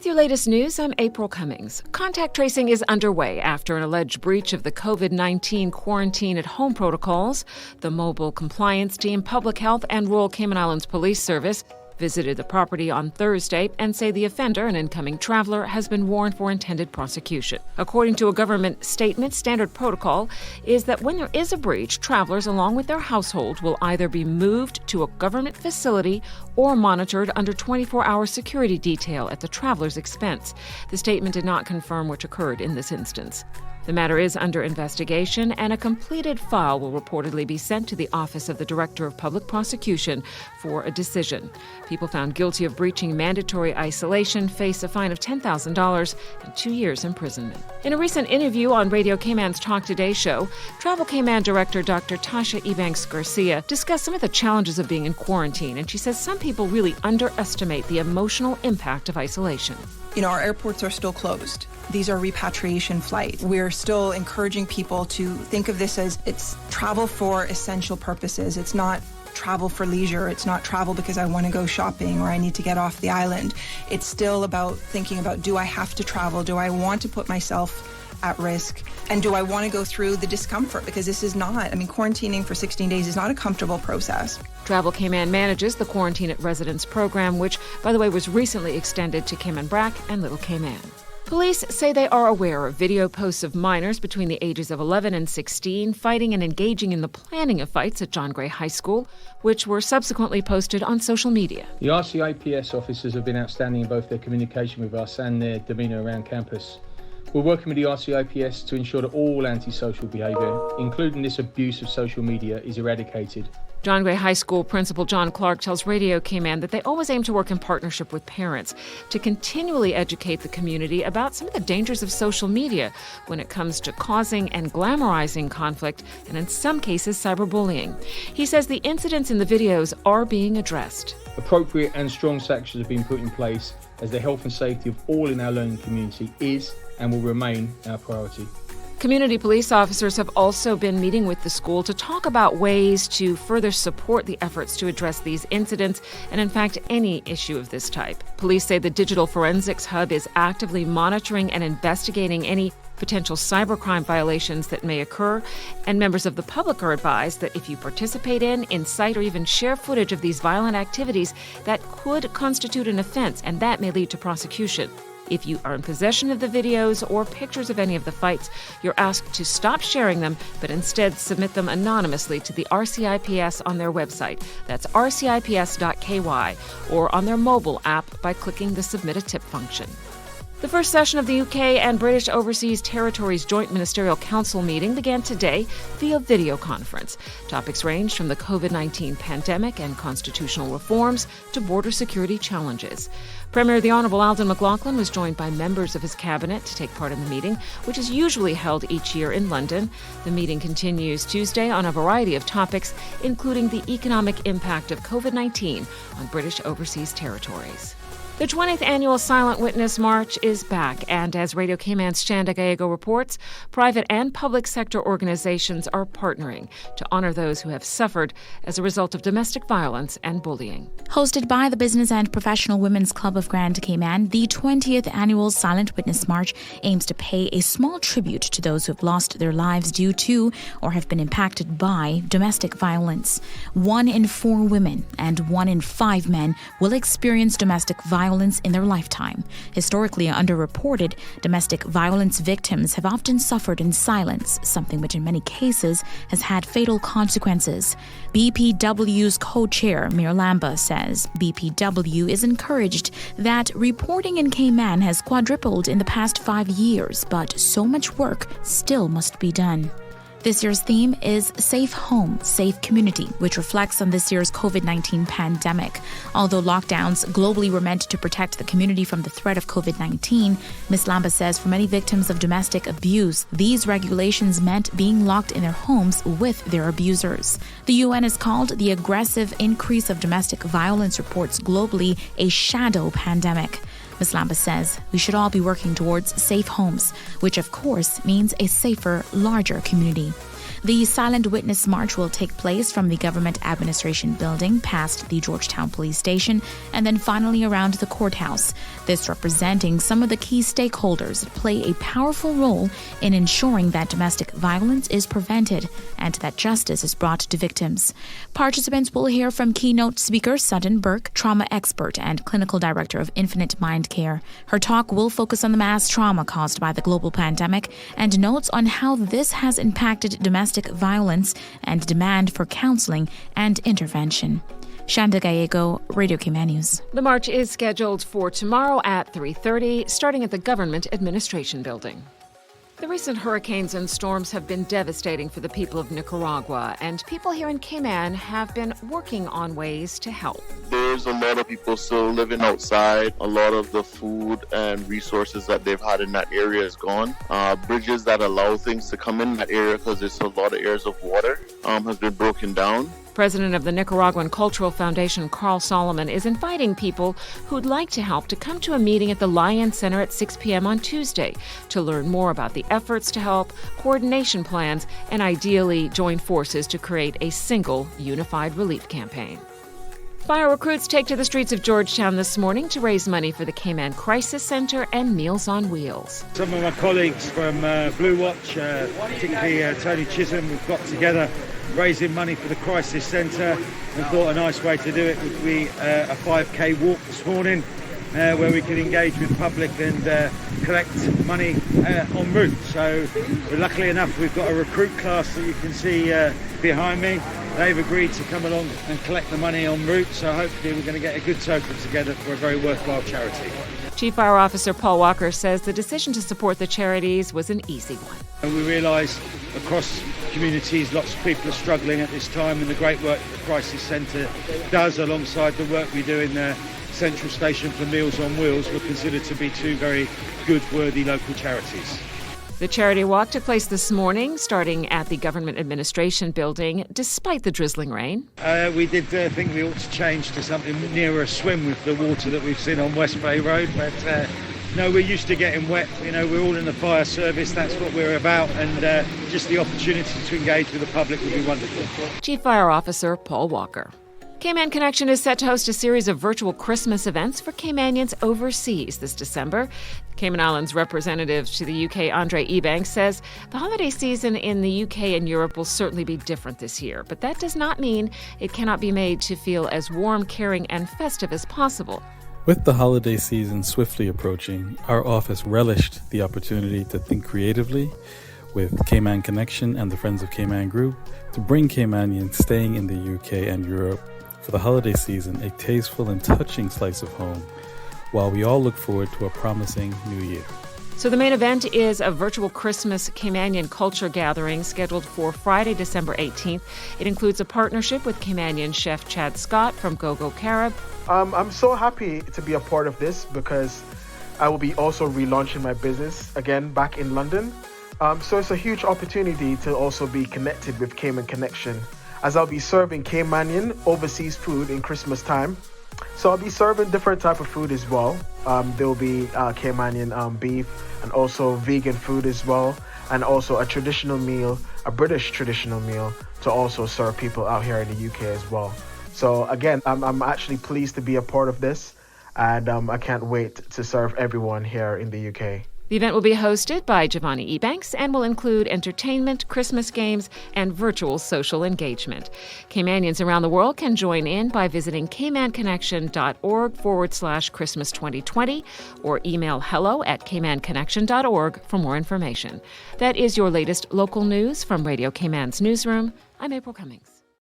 With your latest news, I'm April Cummings. Contact tracing is underway after an alleged breach of the COVID-19 quarantine at home protocols. The Mobile Compliance Team, Public Health, and Royal Cayman Islands Police Service visited the property on Thursday and say the offender, an incoming traveler, has been warned for intended prosecution. According to a government statement, standard protocol is that when there is a breach, travelers along with their household will either be moved to a government facility or monitored under 24-hour security detail at the traveler's expense. The statement did not confirm which occurred in this instance. The matter is under investigation, and a completed file will reportedly be sent to the Office of the Director of Public Prosecution for a decision. People found guilty of breaching mandatory isolation face a fine of $10,000 and 2 years imprisonment. In a recent interview on Radio Cayman's Talk Today show, Travel Cayman Director Dr. Tasha Ebanks-Garcia discussed some of the challenges of being in quarantine, and she says some people really underestimate the emotional impact of isolation. Our airports are still closed. These are repatriation flights. We're still encouraging people to think of this as it's travel for essential purposes. It's not travel for leisure. It's not travel because I want to go shopping or I need to get off the island. It's still about thinking about, do I have to travel? Do I want to put myself at risk? And do I want to go through the discomfort? Because this is not, quarantining for 16 days is not a comfortable process. Travel Cayman manages the Quarantine at Residence program, which, by the way, was recently extended to Cayman Brac and Little Cayman. Police say they are aware of video posts of minors between the ages of 11 and 16 fighting and engaging in the planning of fights at John Gray High School, which were subsequently posted on social media. The RCIPS officers have been outstanding in both their communication with us and their demeanour around campus. We're working with the RCIPS to ensure that all antisocial behaviour, including this abuse of social media, is eradicated. John Gray High School Principal John Clark tells Radio Cayman that they always aim to work in partnership with parents to continually educate the community about some of the dangers of social media when it comes to causing and glamorizing conflict and, in some cases, cyberbullying. He says the incidents in the videos are being addressed. Appropriate and strong sanctions have been put in place as the health and safety of all in our learning community is and will remain our priority. Community police officers have also been meeting with the school to talk about ways to further support the efforts to address these incidents and, in fact, any issue of this type. Police say the Digital Forensics Hub is actively monitoring and investigating any potential cybercrime violations that may occur, and members of the public are advised that if you participate in, incite, or even share footage of these violent activities, that could constitute an offense, and that may lead to prosecution. If you are in possession of the videos or pictures of any of the fights, you're asked to stop sharing them, but instead submit them anonymously to the RCIPS on their website. That's rcips.ky, or on their mobile app by clicking the Submit a Tip function. The first session of the UK and British Overseas Territories Joint Ministerial Council meeting began today via video conference. Topics ranged from the COVID-19 pandemic and constitutional reforms to border security challenges. Premier the Honourable Alden McLaughlin was joined by members of his cabinet to take part in the meeting, which is usually held each year in London. The meeting continues Tuesday on a variety of topics, including the economic impact of COVID-19 on British Overseas Territories. The 20th Annual Silent Witness March is back, and as Radio Cayman's Shanda Gallego reports, private and public sector organizations are partnering to honor those who have suffered as a result of domestic violence and bullying. Hosted by the Business and Professional Women's Club of Grand Cayman, the 20th Annual Silent Witness March aims to pay a small tribute to those who have lost their lives due to or have been impacted by domestic violence. 1 in 4 women and 1 in 5 men will experience domestic violence in their lifetime. Historically underreported, domestic violence victims have often suffered in silence, something which in many cases has had fatal consequences. BPW's co-chair, Mir Lamba, says BPW is encouraged that reporting in Cayman has quadrupled in the past 5 years, but so much work still must be done. This year's theme is Safe Home, Safe Community, which reflects on this year's COVID-19 pandemic. Although lockdowns globally were meant to protect the community from the threat of COVID-19, Ms. Lamba says for many victims of domestic abuse, these regulations meant being locked in their homes with their abusers. The UN has called the aggressive increase of domestic violence reports globally a shadow pandemic. Ms. Lamba says we should all be working towards safe homes, which of course means a safer, larger community. The Silent Witness March will take place from the Government Administration Building past the Georgetown Police Station and then finally around the courthouse. This representing some of the key stakeholders that play a powerful role in ensuring that domestic violence is prevented and that justice is brought to victims. Participants will hear from keynote speaker Sutton Burke, trauma expert and clinical director of Infinite Mind Care. Her talk will focus on the mass trauma caused by the global pandemic and notes on how this has impacted domestic violence and demand for counseling and intervention. Shanda Gallego, Radio Cayman News. The march is scheduled for tomorrow at 3:30, starting at the Government Administration Building. The recent hurricanes and storms have been devastating for the people of Nicaragua, and people here in Cayman have been working on ways to help. There's a lot of people still living outside. A lot of the food and resources that they've had in that area is gone. Bridges that allow things to come in that area, because there's a lot of areas of water, has been broken down. President of the Nicaraguan Cultural Foundation, Carl Solomon, is inviting people who'd like to help to come to a meeting at the Lion Center at 6 p.m. on Tuesday to learn more about the efforts to help, coordination plans, and ideally join forces to create a single, unified relief campaign. Fire recruits take to the streets of Georgetown this morning to raise money for the Cayman Crisis Center and Meals on Wheels. Some of my colleagues from Blue Watch, particularly Tony Chisholm, we've got together raising money for the Crisis Centre and thought a nice way to do it would be a 5k walk this morning where we can engage with the public and collect money en route. So luckily enough we've got a recruit class that you can see behind me. They've agreed to come along and collect the money en route, so hopefully we're going to get a good token together for a very worthwhile charity. Chief Fire Officer Paul Walker says the decision to support the charities was an easy one. And we realise across communities lots of people are struggling at this time, and the great work that the Crisis Centre does alongside the work we do in the Central Station for Meals on Wheels were considered to be two very good, worthy local charities. The charity walk took place this morning, starting at the Government Administration Building, despite the drizzling rain. We did think we ought to change to something nearer a swim with the water that we've seen on West Bay Road, but no, we're used to getting wet. You know, we're all in the fire service, that's what we're about, and just the opportunity to engage with the public would be wonderful. Chief Fire Officer Paul Walker. Cayman Connection is set to host a series of virtual Christmas events for Caymanians overseas this December. Cayman Islands representative to the UK, Andre Ebanks, says the holiday season in the UK and Europe will certainly be different this year, but that does not mean it cannot be made to feel as warm, caring, and festive as possible. With the holiday season swiftly approaching, our office relished the opportunity to think creatively with Cayman Connection and the Friends of Cayman Group to bring Caymanians staying in the UK and Europe for the holiday season a tasteful and touching slice of home, while we all look forward to a promising new year. So the main event is a virtual Christmas Caymanian culture gathering scheduled for Friday, December 18th. It includes a partnership with Caymanian chef Chad Scott from Go-Go Carib. I'm so happy to be a part of this because I will be also relaunching my business again back in London. So it's a huge opportunity to also be connected with Cayman Connection, as I'll be serving Caymanian overseas food in Christmas time. So I'll be serving different type of food as well. There will be Caymanian beef and also vegan food as well, and also a traditional meal, a British traditional meal, to also serve people out here in the UK as well. So again, I'm actually pleased to be a part of this, and I can't wait to serve everyone here in the UK. The event will be hosted by Giovanni Ebanks and will include entertainment, Christmas games, and virtual social engagement. Caymanians around the world can join in by visiting caymanconnection.org/Christmas 2020 or email hello@caymanconnection.org for more information. That is your latest local news from Radio Cayman's newsroom. I'm April Cummings.